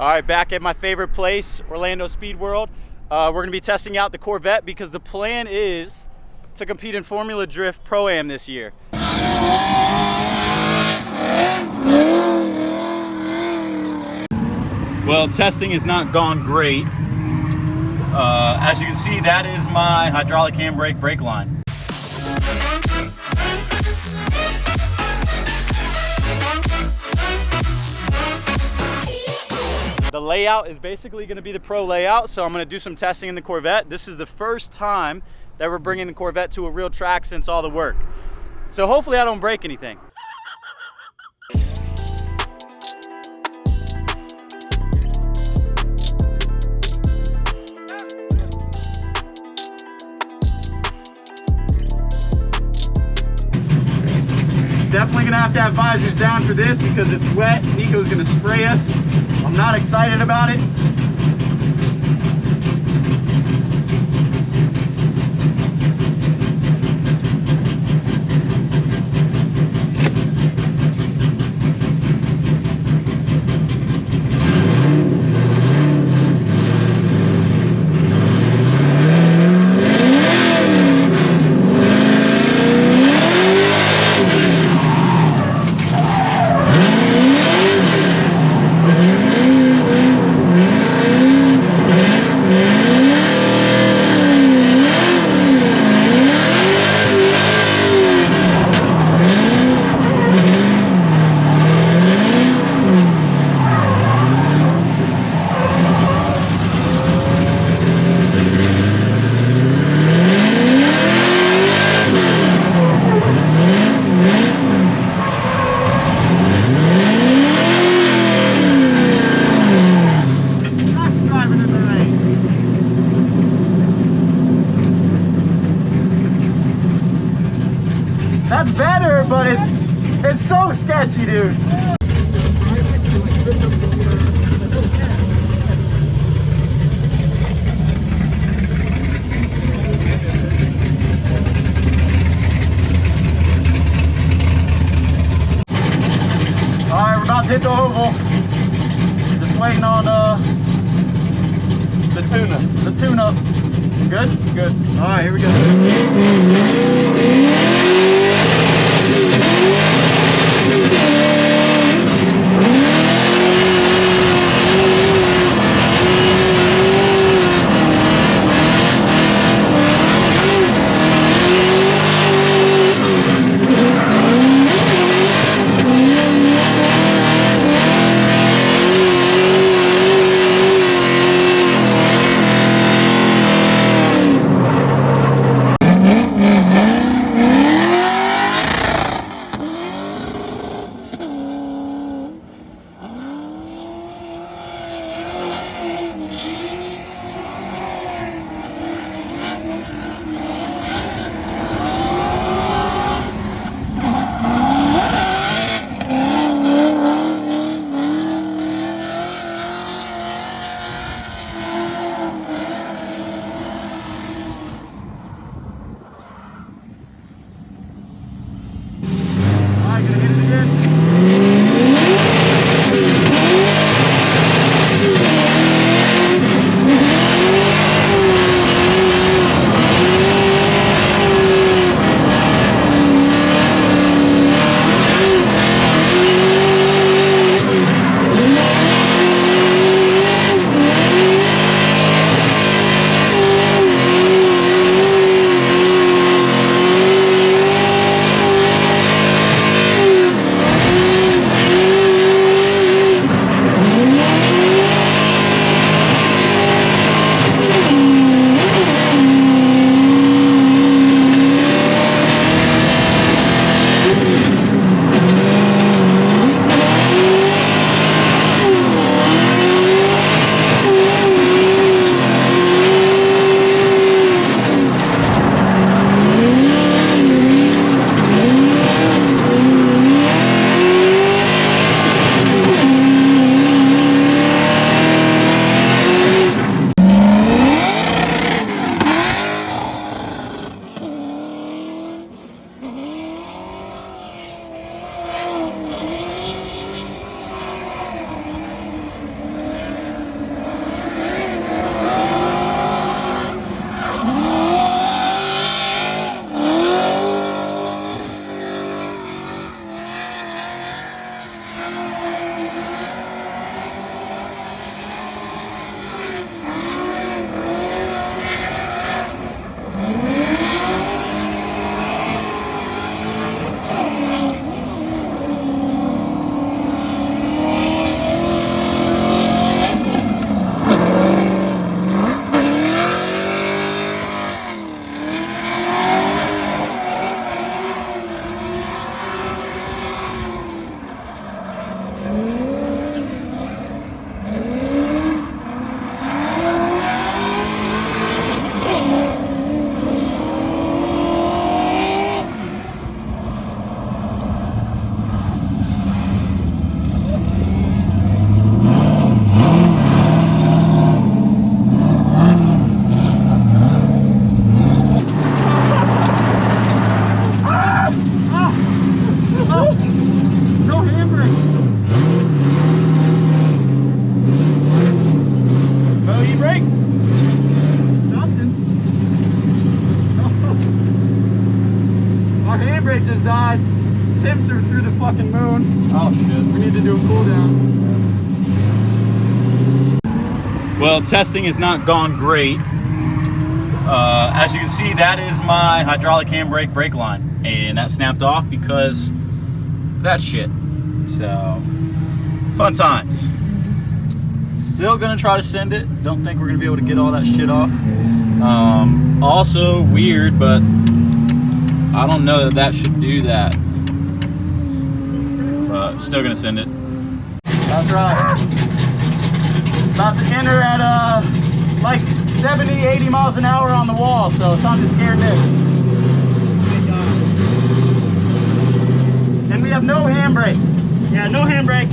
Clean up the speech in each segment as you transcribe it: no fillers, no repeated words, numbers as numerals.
All right, back at my favorite place, Orlando Speed World. We're gonna be testing out the Corvette because the plan is to compete in Formula Drift Pro-Am this year. Well, testing has not gone great. As you can see, that is my hydraulic handbrake brake line. The layout is basically going to be the pro layout, so I'm going to do some testing in the Corvette. This is the first time that we're bringing the Corvette to a real track since all the work. So hopefully I don't break anything. Definitely gonna have to have visors down for this because it's wet. Nico's gonna spray us. I'm not excited about it. That's better, but it's so sketchy, dude. Alright, we're about to hit the oval. Just waiting on the tune-up. Good? Good. Alright, here we go. handbrake just died. Tips are through the fucking moon. Oh shit. We need to do a cool down. Well, testing has not gone great. As you can see, that is my hydraulic handbrake brake line, and that snapped off because of that shit. So, fun times. Still gonna try to send it. Don't think we're gonna be able to get all that shit off. Also weird, but I don't know that that should do that. But still gonna send it. That's right. About to enter at like 70, 80 miles an hour on the wall, so it's time to scare Nick. And we have no handbrake. Yeah, no handbrake.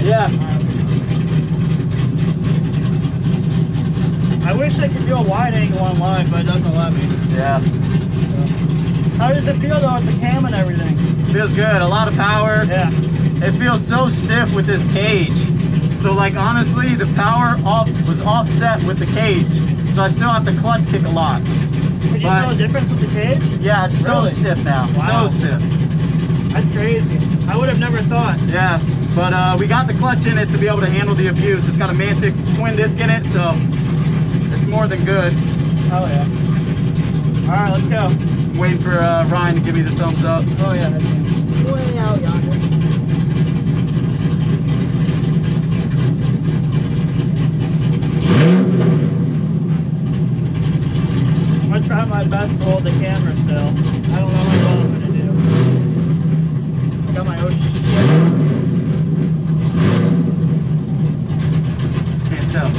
Yeah. I wish I could do a wide angle online, but it doesn't let me. Yeah. How does it feel though with the cam and everything? Feels good. A lot of power. Yeah. It feels so stiff with this cage. So like honestly, the power was offset with the cage. So I still have to clutch kick a lot. Can you feel a difference with the cage? Yeah, it's really? so stiff now. Wow. So stiff. That's crazy. I would have never thought. Yeah, but we got the clutch in it to be able to handle the abuse. It's got a Mantic twin disc in it, so it's more than good. Oh yeah. All right, let's go. I'm waiting for Ryan to give me the thumbs up. Oh yeah, that's way out yonder. I'm gonna try my best to hold the camera still. I don't know how well I'm gonna do. I got my ocean. Can't tell.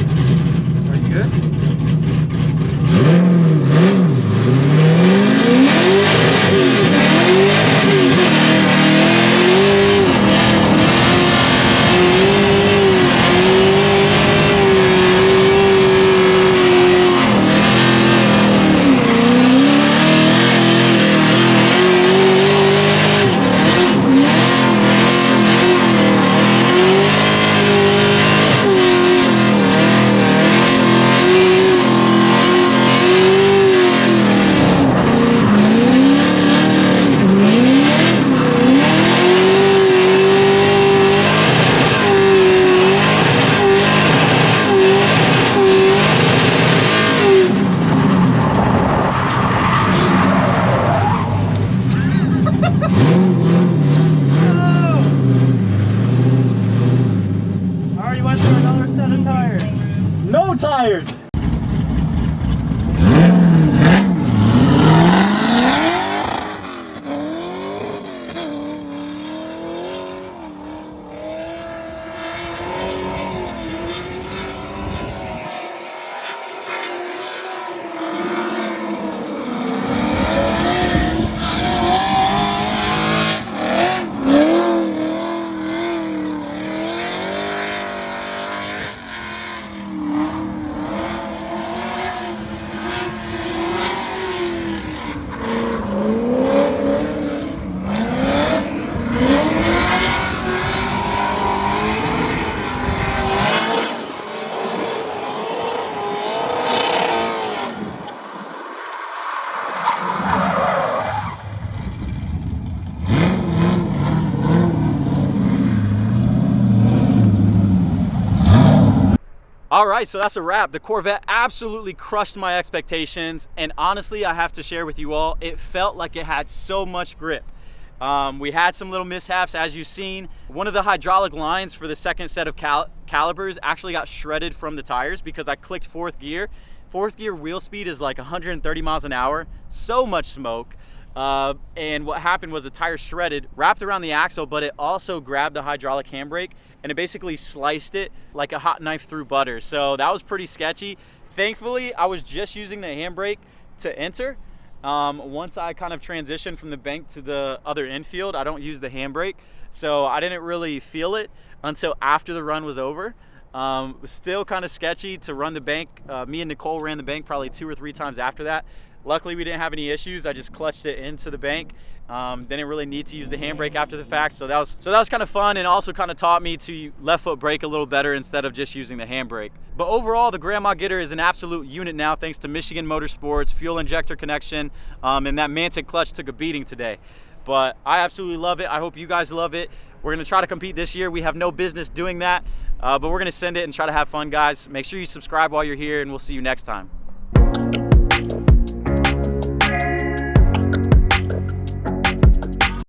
Are you good? No tires! All right, so that's a wrap. The Corvette absolutely crushed my expectations, and honestly, I have to share with you all, it felt like it had so much grip. We had some little mishaps, as you've seen. One of the hydraulic lines for the second set of calipers actually got shredded from the tires because I clicked fourth gear. Fourth gear wheel speed is like 130 miles an hour, so much smoke. And what happened was the tire shredded, wrapped around the axle, but it also grabbed the hydraulic handbrake and it basically sliced it like a hot knife through butter. So that was pretty sketchy. Thankfully, I was just using the handbrake to enter. Once I kind of transitioned from the bank to the other infield, I don't use the handbrake. So I didn't really feel it until after the run was over. Still kind of sketchy to run the bank. Me and Nicole ran the bank probably 2 or 3 times after that. Luckily, we didn't have any issues. I just clutched it into the bank. Didn't really need to use the handbrake after the fact, so that was kind of fun, and also kind of taught me to left foot brake a little better instead of just using the handbrake. But overall, the Grandma Getter is an absolute unit now, thanks to Michigan Motorsports, fuel injector connection, and that Mantic clutch took a beating today. But I absolutely love it. I hope you guys love it. We're gonna try to compete this year. We have no business doing that, but we're gonna send it and try to have fun, guys. Make sure you subscribe while you're here, and we'll see you next time.